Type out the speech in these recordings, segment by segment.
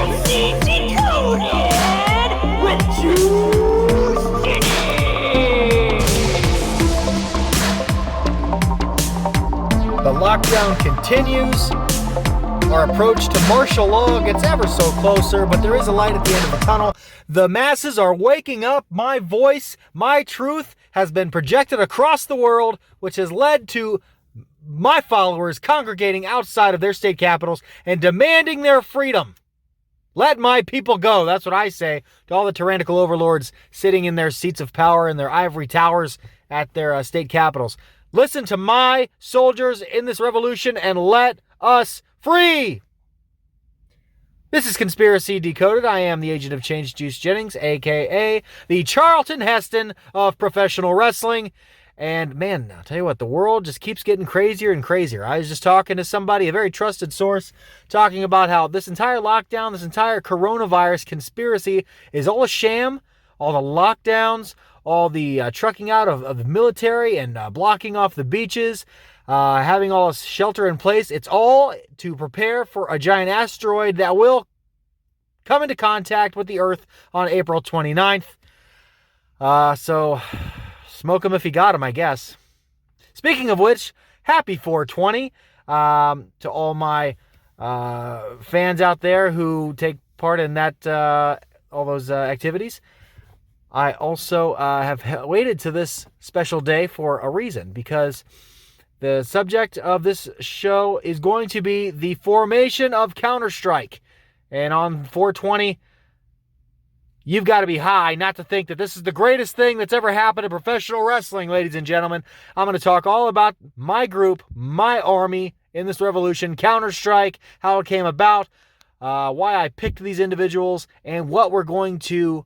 Conspiracy Decoded with Juice City. The lockdown continues. Our approach to martial law gets ever so closer, but there is a light at the end of the tunnel. The masses are waking up. My voice, my truth has been projected across the world, which has led to my followers congregating outside of their state capitals and demanding their freedom. Let my people go. That's what I say to all the tyrannical overlords sitting in their seats of power in their ivory towers at their state capitals. Listen to my soldiers in this revolution and let us free. This is Conspiracy Decoded. I am the agent of change, Juice Jennings, a.k.a. the Charlton Heston of professional wrestling. And man, I'll tell you what, the world just keeps getting crazier and crazier. I was just talking to somebody, a very trusted source, talking about how this entire lockdown, this entire coronavirus conspiracy is all a sham. All the lockdowns, all the trucking out of the military and blocking off the beaches, having all this shelter in place. It's all to prepare for a giant asteroid that will come into contact with the Earth on April 29th. So smoke him if you got him, I guess. Speaking of which, happy 420 to all my fans out there who take part in that all those activities. I also have waited to this special day for a reason, because the subject of this show is going to be the formation of Counter-Strike. And on 420, you've got to be high not to think that this is the greatest thing that's ever happened in professional wrestling, ladies and gentlemen. I'm going to talk all about my group, my army in this revolution, Counter-Strike, how it came about, why I picked these individuals, and what we're going to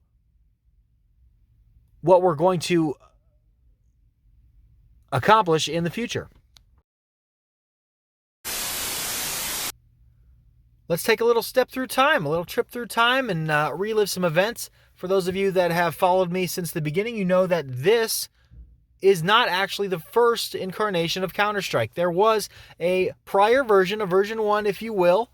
accomplish in the future. Let's take a little step through time, a little trip through time, and relive some events. For those of you that have followed me since the beginning, you know that this is not actually the first incarnation of Counter-Strike. There was a prior version, a version 1, if you will,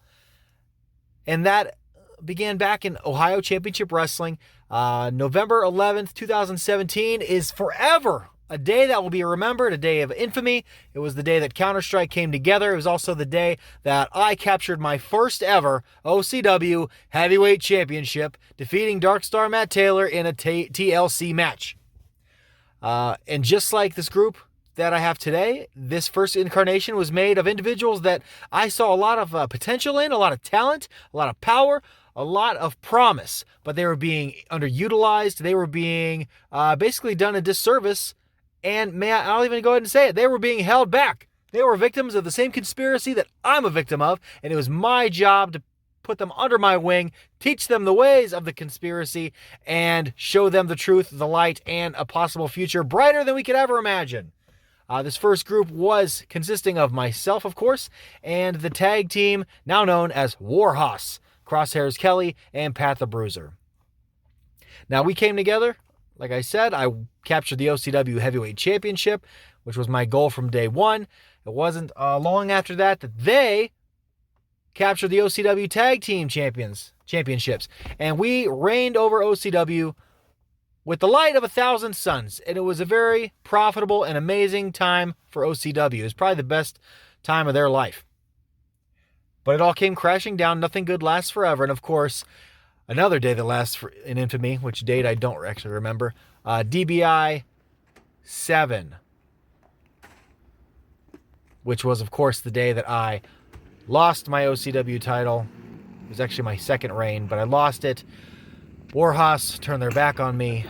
and that began back in Ohio Championship Wrestling. November 11th, 2017 is forever a day that will be remembered, a day of infamy. It was the day that Counter-Strike came together. It was also the day that I captured my first ever OCW Heavyweight Championship, defeating Darkstar Matt Taylor in a TLC match. And just like this group that I have today, this first incarnation was made of individuals that I saw a lot of potential in, a lot of talent, a lot of power, a lot of promise, but they were being underutilized. They were being basically done a disservice. And I'll even go ahead and say it, they were being held back. They were victims of the same conspiracy that I'm a victim of, and it was my job to put them under my wing, teach them the ways of the conspiracy, and show them the truth, the light, and a possible future brighter than we could ever imagine. This first group was consisting of myself, of course, and the tag team now known as Warhorse, Crosshairs Kelly and Pat the Bruiser. Now, we came together. Like I said, I captured the OCW Heavyweight Championship, which was my goal from day one. It wasn't long after that they captured the OCW Tag Team Championships. And we reigned over OCW with the light of 1,000 suns. And it was a very profitable and amazing time for OCW. It was probably the best time of their life. But it all came crashing down. Nothing good lasts forever. And of course, another day that lasts in infamy, which date I don't actually remember, DBI 7, which was, of course, the day that I lost my OCW title. It was actually my second reign, but I lost it. Warhorse turned their back on me,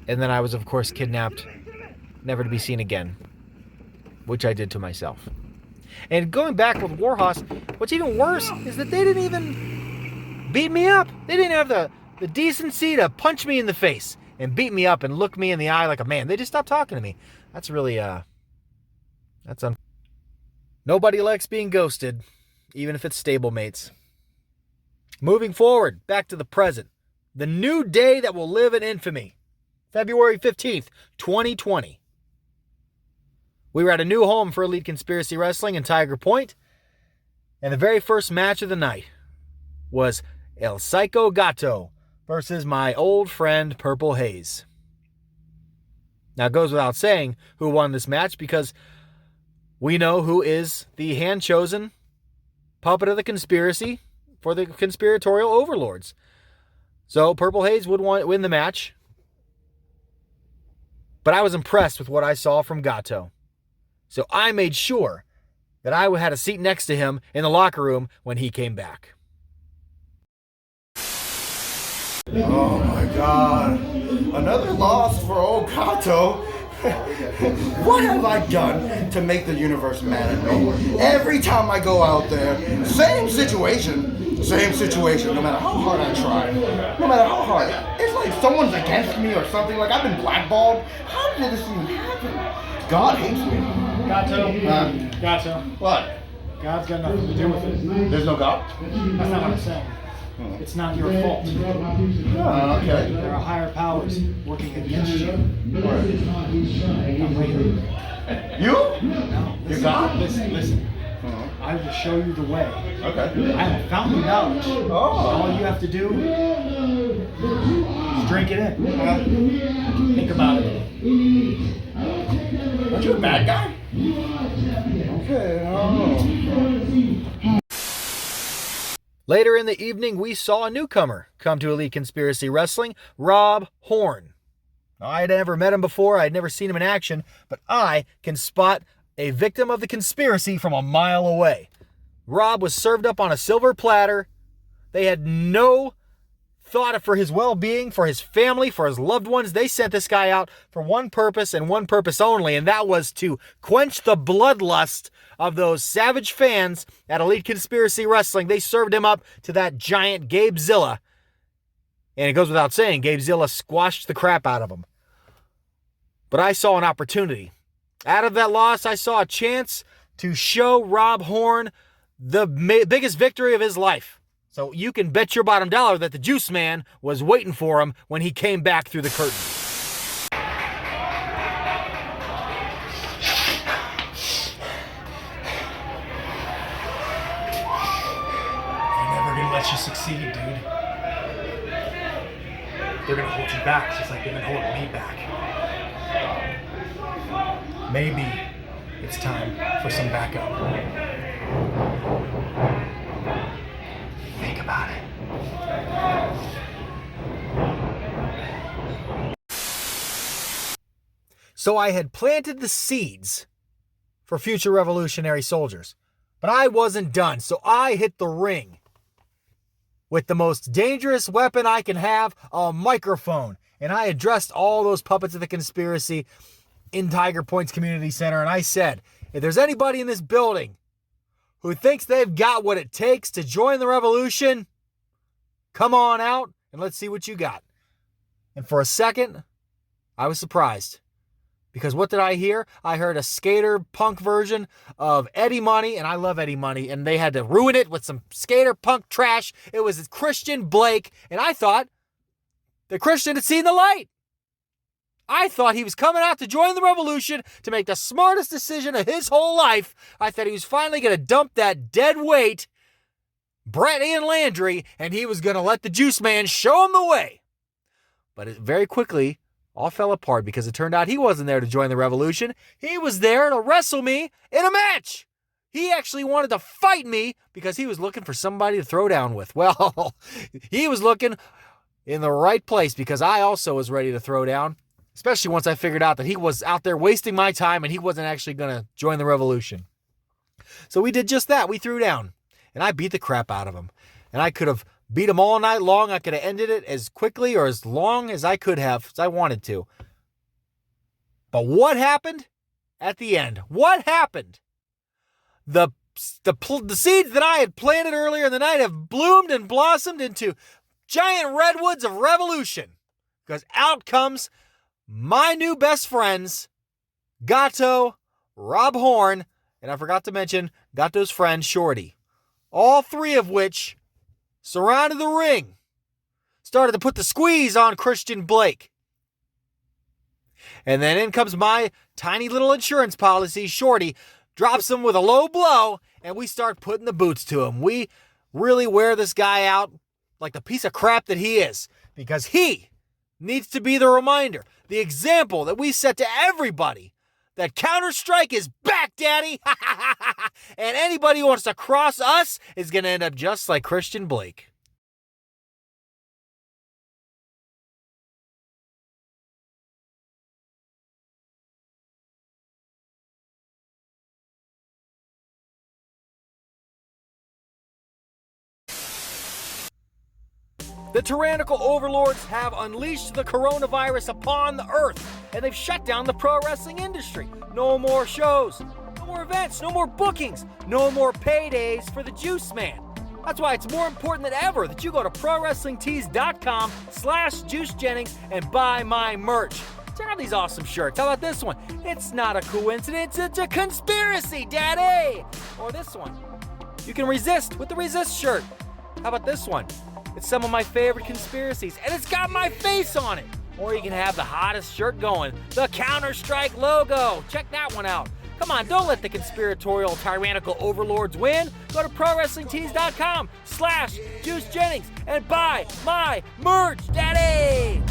and then I was, of course, kidnapped, never to be seen again, which I did to myself. And going back with Warhorse, what's even worse is that they didn't even beat me up. They didn't have the decency to punch me in the face and beat me up and look me in the eye like a man. They just stopped talking to me. That's really, Nobody likes being ghosted, even if it's stablemates. Moving forward, back to the present. The new day that will live in infamy. February 15th, 2020. We were at a new home for Elite Conspiracy Wrestling in Tiger Point, and the very first match of the night. was El Psycho Gato versus my old friend Purple Haze. Now, it goes without saying who won this match because we know who is the hand-chosen puppet of the conspiracy for the conspiratorial overlords. So Purple Haze would win the match. But I was impressed with what I saw from Gato. So I made sure that I had a seat next to him in the locker room when he came back. Oh my God. Another loss for old Kato. What have I done to make the universe mad at me? Every time I go out there, same situation, no matter how hard I try, no matter how hard. It's like someone's against me or something, like I've been blackballed. How did this even happen? God hates me. Gato. What? God's got nothing to do with it. There's no God? That's not what I'm saying. It's not your fault. Okay. There are higher powers working against you. You? No, You listen, God? listen. I will show you the way. Okay. I am a fountain of knowledge. Oh. All you have to do is drink it in. Think about it. Aren't you a bad guy? Okay. Oh. Later in the evening, we saw a newcomer come to Elite Conspiracy Wrestling, Rob Horn. Now, I had never met him before, I had never seen him in action, but I can spot a victim of the conspiracy from a mile away. Rob was served up on a silver platter. They had no thought for his well-being, for his family, for his loved ones. They sent this guy out for one purpose and one purpose only, and that was to quench the bloodlust of those savage fans at Elite Conspiracy Wrestling. They served him up to that giant Gabe Zilla. And it goes without saying, Gabe Zilla squashed the crap out of him. But I saw an opportunity. Out of that loss, I saw a chance to show Rob Horn the biggest victory of his life. So you can bet your bottom dollar that the Juice Man was waiting for him when he came back through the curtain. They're never gonna let you succeed, dude. They're gonna hold you back just like they've been holding me back. Maybe it's time for some backup. Think about it. So I had planted the seeds for future revolutionary soldiers. But I wasn't done, so I hit the ring with the most dangerous weapon I can have, a microphone. And I addressed all those puppets of the conspiracy in Tiger Points Community Center, and I said, if there's anybody in this building who thinks they've got what it takes to join the revolution, come on out and let's see what you got. And for a second, I was surprised. Because what did I hear? I heard a skater punk version of Eddie Money, and I love Eddie Money, and they had to ruin it with some skater punk trash. It was Christian Blake, and I thought that Christian had seen the light. I thought he was coming out to join the revolution to make the smartest decision of his whole life. I thought he was finally going to dump that dead weight, Brett Ian Landry, and he was going to let the Juice Man show him the way. But it very quickly all fell apart because it turned out he wasn't there to join the revolution. He was there to wrestle me in a match. He actually wanted to fight me because he was looking for somebody to throw down with. Well, he was looking in the right place because I also was ready to throw down, especially once I figured out that he was out there wasting my time and he wasn't actually going to join the revolution. So we did just that. We threw down, and I beat the crap out of him. And I could have beat him all night long. I could have ended it as quickly or as long as I could have, as I wanted to. But what happened at the end? What happened? The seeds that I had planted earlier in the night have bloomed and blossomed into giant redwoods of revolution. Because out comes my new best friends, Gato, Rob Horn, and I forgot to mention Gato's friend, Shorty. All three of which surrounded the ring, started to put the squeeze on Christian Blake. And then in comes my tiny little insurance policy, Shorty, drops him with a low blow, and we start putting the boots to him. We really wear this guy out like the piece of crap that he is, because he needs to be the reminder, the example that we set to everybody that Counter-Strike is back, daddy. And anybody who wants to cross us is going to end up just like Christian Blake. The tyrannical overlords have unleashed the coronavirus upon the earth, and they've shut down the pro wrestling industry. No more shows, no more events, no more bookings, no more paydays for the Juice Man. That's why it's more important than ever that you go to ProWrestlingTees.com/JuiceJennings and buy my merch. Check out these awesome shirts. How about this one? It's not a coincidence, it's a conspiracy, daddy! Or this one. You can resist with the Resist shirt. How about this one? It's some of my favorite conspiracies, and it's got my face on it. Or you can have the hottest shirt going, the Counter-Strike logo. Check that one out. Come on, don't let the conspiratorial tyrannical overlords win. Go to ProWrestlingTees.com/JuiceJennings and buy my merch, daddy!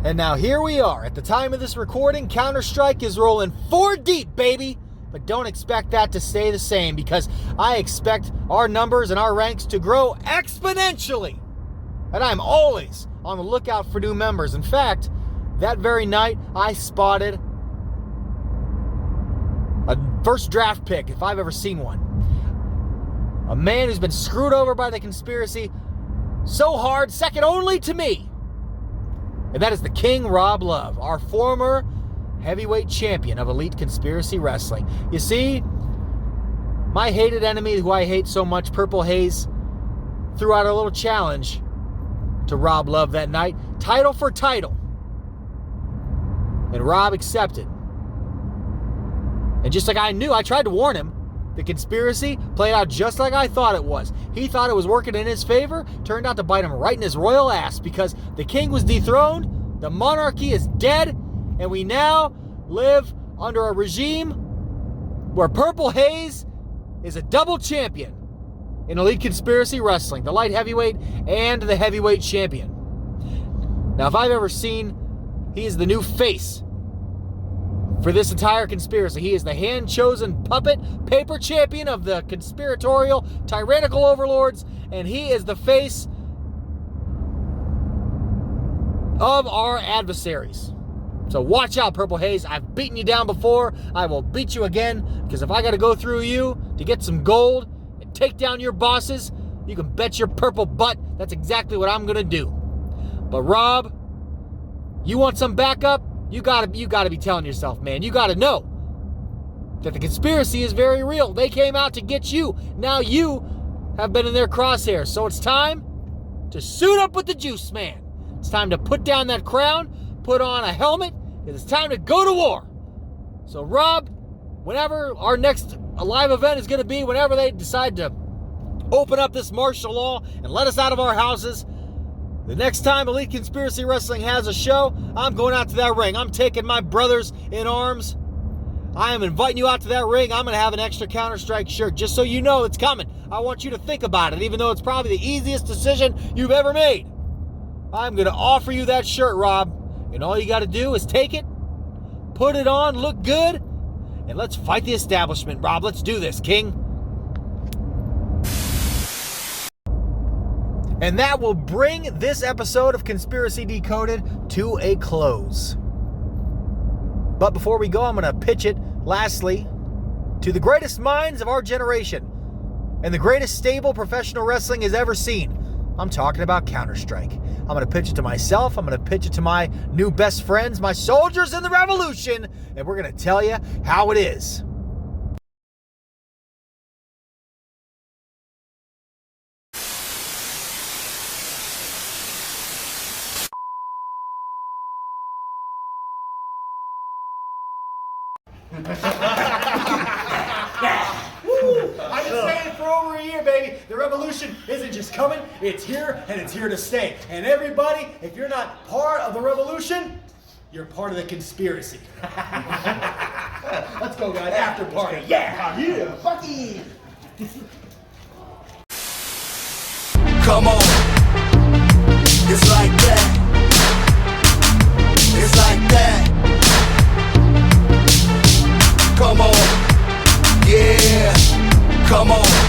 And now here we are. At the time of this recording, Counter-Strike is rolling 4 deep, baby. But don't expect that to stay the same, because I expect our numbers and our ranks to grow exponentially. And I'm always on the lookout for new members. In fact, that very night, I spotted a first draft pick, if I've ever seen one. A man who's been screwed over by the conspiracy so hard, second only to me. And that is the King Rob Love, our former heavyweight champion of Elite Conspiracy Wrestling. You see, my hated enemy, who I hate so much, Purple Haze, threw out a little challenge to Rob Love that night, title for title. And Rob accepted. And just like I knew, I tried to warn him. The conspiracy played out just like I thought it was. He thought it was working in his favor, turned out to bite him right in his royal ass, because the king was dethroned, the monarchy is dead, and we now live under a regime where Purple Haze is a double champion in Elite Conspiracy Wrestling, the light heavyweight and the heavyweight champion. Now, if I've ever seen, he is the new face for this entire conspiracy. He is the hand-chosen puppet paper champion of the conspiratorial tyrannical overlords, and he is the face of our adversaries. So watch out, Purple Haze. I've beaten you down before. I will beat you again, because if I got to go through you to get some gold and take down your bosses, you can bet your purple butt that's exactly what I'm going to do. But Rob, you want some backup? You gotta be telling yourself, man. You gotta know that the conspiracy is very real. They came out to get you. Now you have been in their crosshairs. So it's time to suit up with the Juice Man. It's time to put down that crown, put on a helmet. It's time to go to war. So Rob, whenever our next live event is going to be, whenever they decide to open up this martial law and let us out of our houses, the next time Elite Conspiracy Wrestling has a show, I'm going out to that ring. I'm taking my brothers in arms. I am inviting you out to that ring. I'm going to have an extra Counter-Strike shirt, just so you know it's coming. I want you to think about it, even though it's probably the easiest decision you've ever made. I'm going to offer you that shirt, Rob, and all you got to do is take it, put it on, look good, and let's fight the establishment, Rob. Let's do this, King. And that will bring this episode of Conspiracy Decoded to a close. But before we go, I'm going to pitch it, lastly, to the greatest minds of our generation and the greatest stable professional wrestling has ever seen. I'm talking about Counter-Strike. I'm going to pitch it to myself. I'm going to pitch it to my new best friends, my soldiers in the revolution, and we're going to tell you how it is. I've been saying for over a year, baby, the revolution isn't just coming, it's here, and it's here to stay. And everybody, if you're not part of the revolution, you're part of the conspiracy. Let's go, guys. After party. Yeah! Yeah, Bucky! Come on. It's like that. It's like that. Come on. Yeah. Come on.